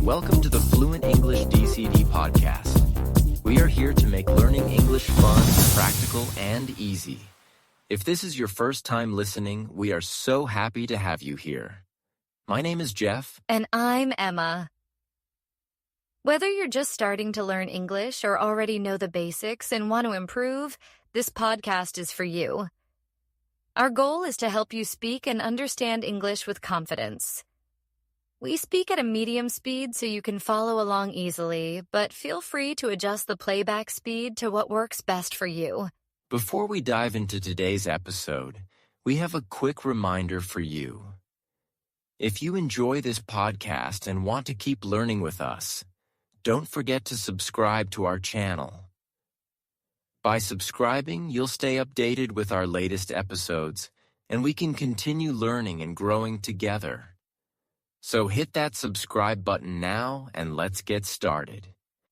Welcome to the Fluent English DCD podcast. We are here to make learning English fun, practical, and easy. If this is your first time listening, we are so happy to have you here. My name is Jeff. And I'm Emma. Whether you're just starting to learn English or already know the basics and want to improve, this podcast is for you. Our goal is to help you speak and understand English with confidence. We speak at a medium speed so you can follow along easily, but feel free to adjust the playback speed to what works best for you. Before we dive into today's episode, we have a quick reminder for you. If you enjoy this podcast and want to keep learning with us, don't forget to subscribe to our channel. By subscribing, you'll stay updated with our latest episodes, and we can continue learning and growing together. So hit that subscribe button now and let's get started.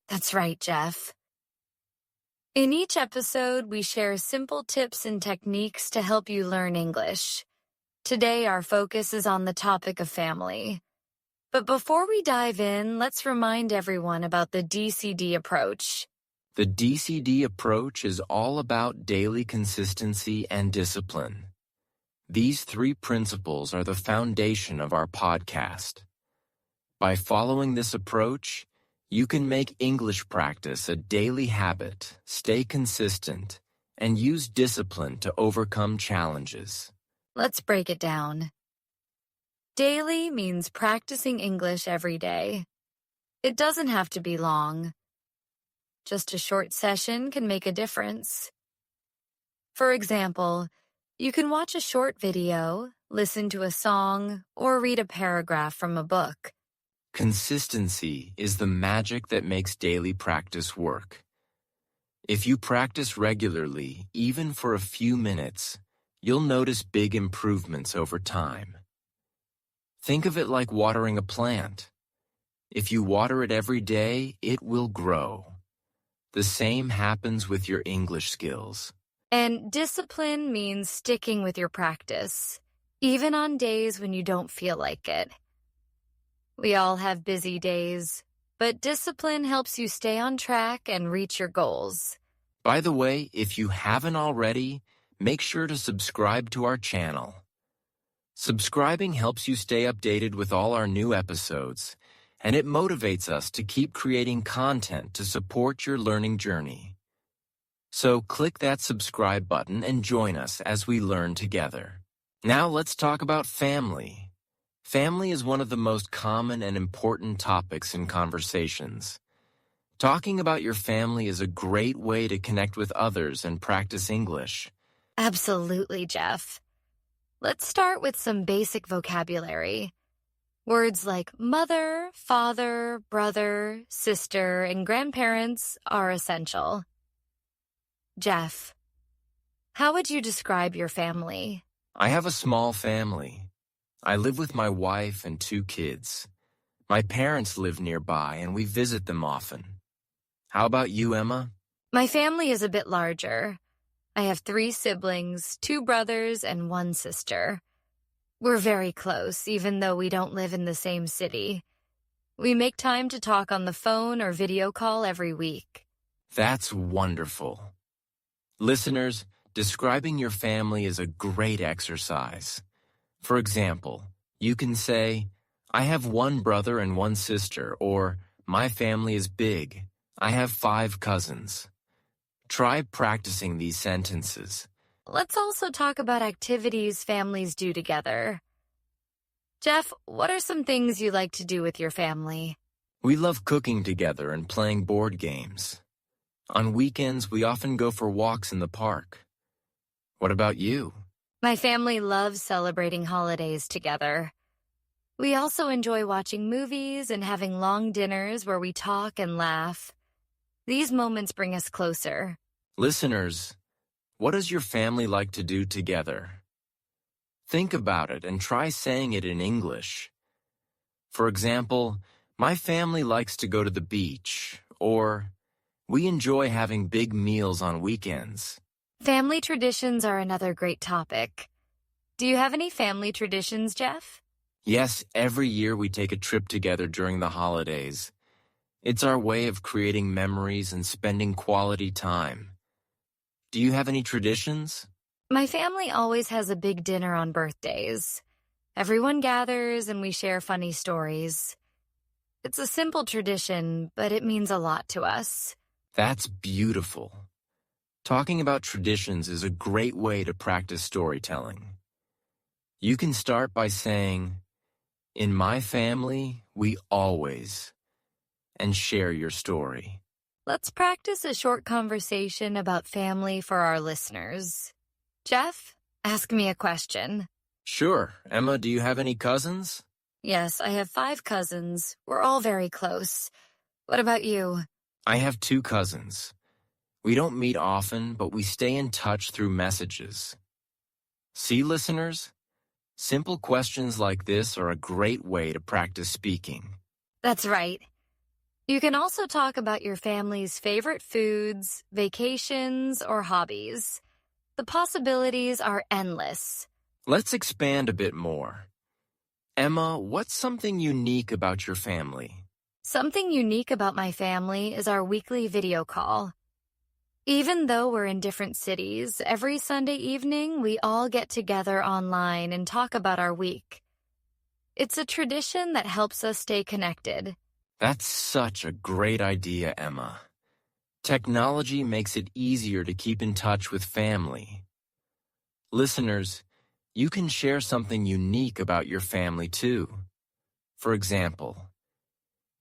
That's right, Jeff. In each episode, we share simple tips and techniques to help you learn English. Today, our focus is on the topic of family. But before we dive in, let's remind everyone about the DCD approach. The DCD approach is all about daily consistency and discipline. These three principles are the foundation of our podcast. By following this approach, you can make English practice a daily habit, stay consistent, and use discipline to overcome challenges. Let's break it down. Daily means practicing English every day. It doesn't have to be long. Just a short session can make a difference. For example, you can watch a short video, listen to a song, or read a paragraph from a book. Consistency is the magic that makes daily practice work. If you practice regularly, even for a few minutes, you'll notice big improvements over time. Think of it like watering a plant. If you water it every day, it will grow. The same happens with your English skills. And discipline means sticking with your practice, even on days when you don't feel like it. We all have busy days, but discipline helps you stay on track and reach your goals. By the way, if you haven't already, make sure to subscribe to our channel. Subscribing helps you stay updated with all our new episodes, and it motivates us to keep creating content to support your learning journey. So click that subscribe button and join us as we learn together. Now let's talk about family. Family is one of the most common and important topics in conversations. Talking about your family is a great way to connect with others and practice English. Absolutely, Jeff. Let's start with some basic vocabulary. Words like mother, father, brother, sister, and grandparents are essential. Jeff, how would you describe your family? I have a small family. I live with my wife and 2 kids. My parents live nearby and we visit them often. How about you, Emma? My family is a bit larger. I have 3 siblings, 2 brothers, and 1 sister. We're very close, even though we don't live in the same city. We make time to talk on the phone or video call every week. That's wonderful. Listeners, describing your family is a great exercise. For example, you can say, I have 1 brother and 1 sister, or my family is big. I have 5 cousins. Try practicing these sentences. Let's also talk about activities families do together. Jeff, what are some things you like to do with your family? We love cooking together and playing board games. On weekends, we often go for walks in the park. What about you? My family loves celebrating holidays together. We also enjoy watching movies and having long dinners where we talk and laugh. These moments bring us closer. Listeners, what does your family like to do together? Think about it and try saying it in English. For example, my family likes to go to the beach, or we enjoy having big meals on weekends. Family traditions are another great topic. Do you have any family traditions, Jeff? Yes, every year we take a trip together during the holidays. It's our way of creating memories and spending quality time. Do you have any traditions? My family always has a big dinner on birthdays. Everyone gathers and we share funny stories. It's a simple tradition, but it means a lot to us. That's beautiful. Talking about traditions is a great way to practice storytelling. You can start by saying, "In my family, we always," and share your story. Let's practice a short conversation about family for our listeners. Jeff, ask me a question. Sure. Emma, do you have any cousins? Yes, I have 5 cousins. We're all very close. What about you? I have 2 cousins. We don't meet often, but we stay in touch through messages. See, listeners? Simple questions like this are a great way to practice speaking. That's right. You can also talk about your family's favorite foods, vacations, or hobbies. The possibilities are endless. Let's expand a bit more. Emma, what's something unique about your family? Something unique about my family is our weekly video call. Even though we're in different cities, every Sunday evening we all get together online and talk about our week. It's a tradition that helps us stay connected. That's such a great idea, Emma. Technology makes it easier to keep in touch with family. Listeners, you can share something unique about your family too. For example,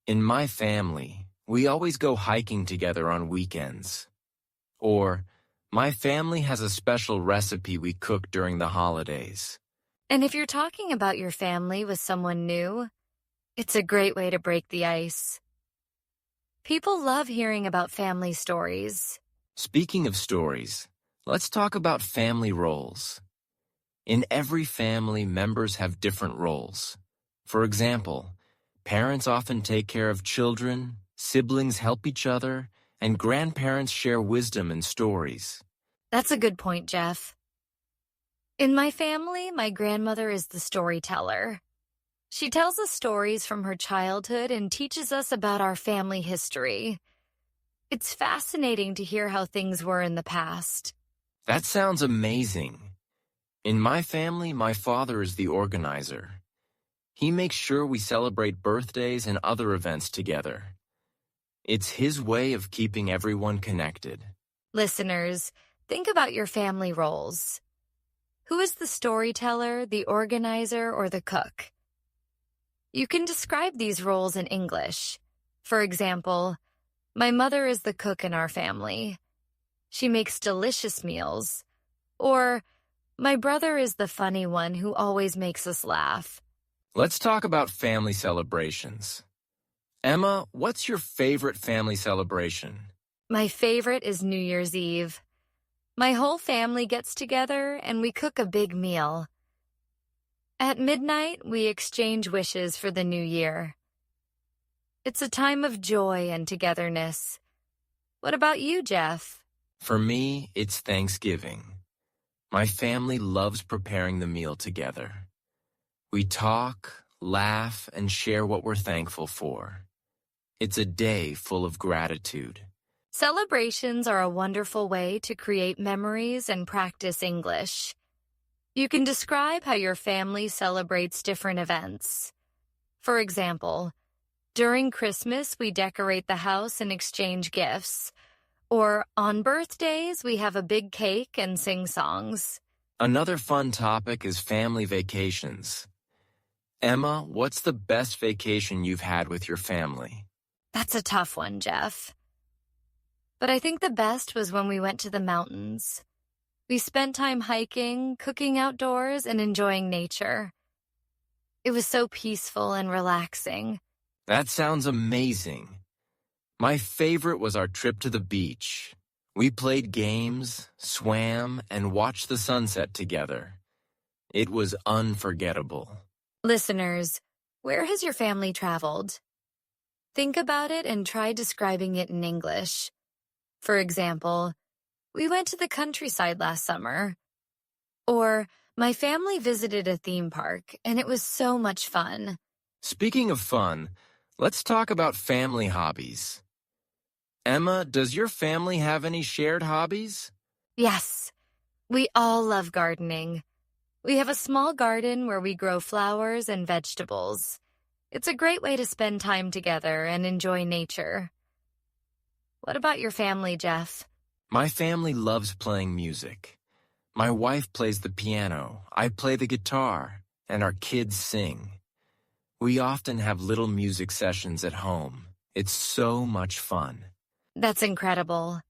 in my family, we always go hiking together on weekends. Or, my family has a special recipe we cook during the holidays. And if you're talking about your family with someone new, it's a great way to break the ice. People love hearing about family stories. Speaking of stories, let's talk about family roles. In every family, members have different roles. For example, parents often take care of children, siblings help each other, and grandparents share wisdom and stories. That's a good point, Jeff. In my family, my grandmother is the storyteller. She tells us stories from her childhood and teaches us about our family history. It's fascinating to hear how things were in the past. That sounds amazing. In my family, my father is the organizer. He makes sure we celebrate birthdays and other events together. It's his way of keeping everyone connected. Listeners, think about your family roles. Who is the storyteller, the organizer, or the cook? You can describe these roles in English. For example, my mother is the cook in our family. She makes delicious meals. Or, my brother is the funny one who always makes us laugh. Let's talk about family celebrations. Emma, what's your favorite family celebration? My favorite is New Year's Eve. My whole family gets together and we cook a big meal. At midnight, we exchange wishes for the new year. It's a time of joy and togetherness. What about you, Jeff? For me, it's Thanksgiving. My family loves preparing the meal together. We talk, laugh, and share what we're thankful for. It's a day full of gratitude. Celebrations are a wonderful way to create memories and practice English. You can describe how your family celebrates different events. For example, during Christmas, we decorate the house and exchange gifts. Or on birthdays, we have a big cake and sing songs. Another fun topic is family vacations. Emma, what's the best vacation you've had with your family? That's a tough one, Jeff. But I think the best was when we went to the mountains. We spent time hiking, cooking outdoors, and enjoying nature. It was so peaceful and relaxing. That sounds amazing. My favorite was our trip to the beach. We played games, swam, and watched the sunset together. It was unforgettable. Listeners, where has your family traveled? Think about it and try describing it in English. For example, we went to the countryside last summer. Or, My family visited a theme park, and it was so much fun. Speaking of fun, let's talk about family hobbies. Emma, does your family have any shared hobbies? Yes, we all love gardening. We have a small garden where we grow flowers and vegetables. It's a great way to spend time together and enjoy nature. What about your family, Jeff? My family loves playing music. My wife plays the piano, I play the guitar, and our kids sing. We often have little music sessions at home. It's so much fun. That's incredible.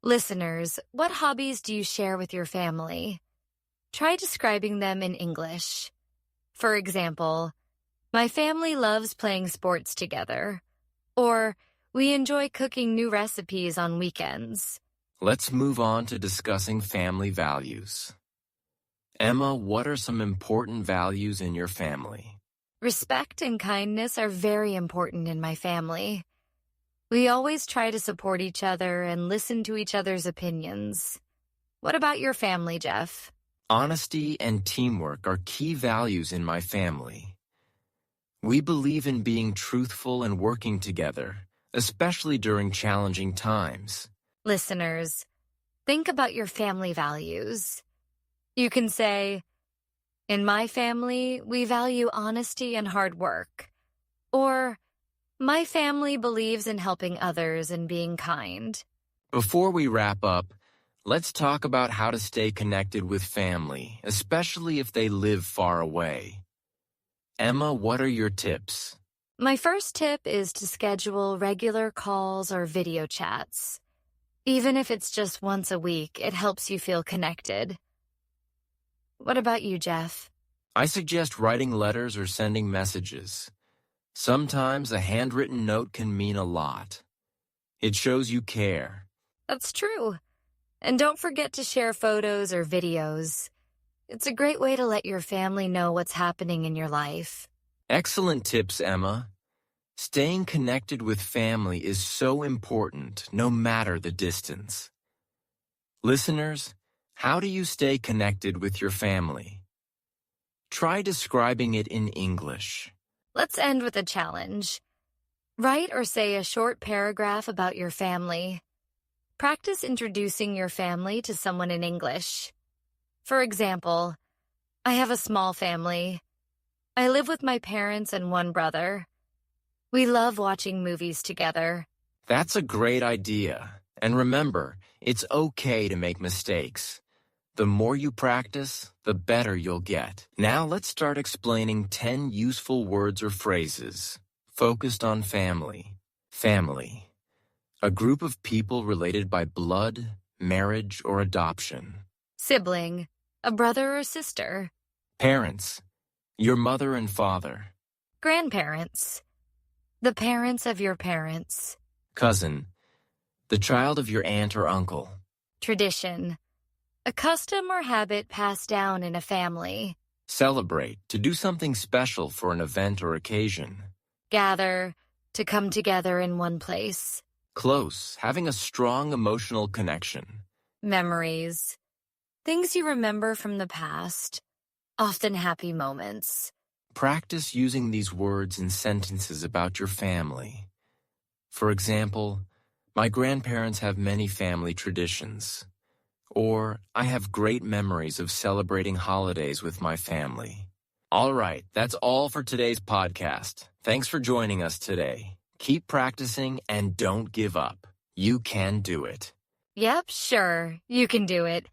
Listeners, what hobbies do you share with your family? Try describing them in English. For example, my family loves playing sports together. Or, we enjoy cooking new recipes on weekends. Let's move on to discussing family values. Emma, what are some important values in your family? Respect and kindness are very important in my family. We always try to support each other and listen to each other's opinions. What about your family, Jeff? Honesty and teamwork are key values in my family. We believe in being truthful and working together, especially during challenging times. Listeners, think about your family values. You can say, in my family, we value honesty and hard work. Or, my family believes in helping others and being kind. Before we wrap up, let's talk about how to stay connected with family, especially if they live far away. Emma, what are your tips? My first tip is to schedule regular calls or video chats. Even if it's just once a week, it helps you feel connected. What about you, Jeff? I suggest writing letters or sending messages. Sometimes a handwritten note can mean a lot. It shows you care. That's true. And don't forget to share photos or videos. It's a great way to let your family know what's happening in your life. Excellent tips, Emma. Staying connected with family is so important, no matter the distance. Listeners, how do you stay connected with your family? Try describing it in English. Let's end with a challenge. Write or say a short paragraph about your family. Practice introducing your family to someone in English. For example, I have a small family. I live with my parents and one brother. We love watching movies together. That's a great idea. And remember, it's okay to make mistakes. The more you practice, the better you'll get. Now let's start explaining 10 useful words or phrases focused on family. Family. A group of people related by blood, marriage, or adoption. Sibling, a brother or sister. Parents. Your mother and father. Grandparents, the parents of your parents. Cousin. The child of your aunt or uncle. Tradition, a custom or habit passed down in a family. Celebrate. To do something special for an event or occasion. Gather, to come together in one place. Close. Having a strong emotional connection. Memories, things you remember from the past, often happy moments. Practice using these words in sentences about your family. For example, my grandparents have many family traditions. Or, I have great memories of celebrating holidays with my family. All right, that's all for today's podcast. Thanks for joining us today. Keep practicing and don't give up. You can do it. Yep, sure, you can do it.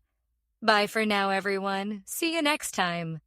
Bye for now, everyone. See you next time.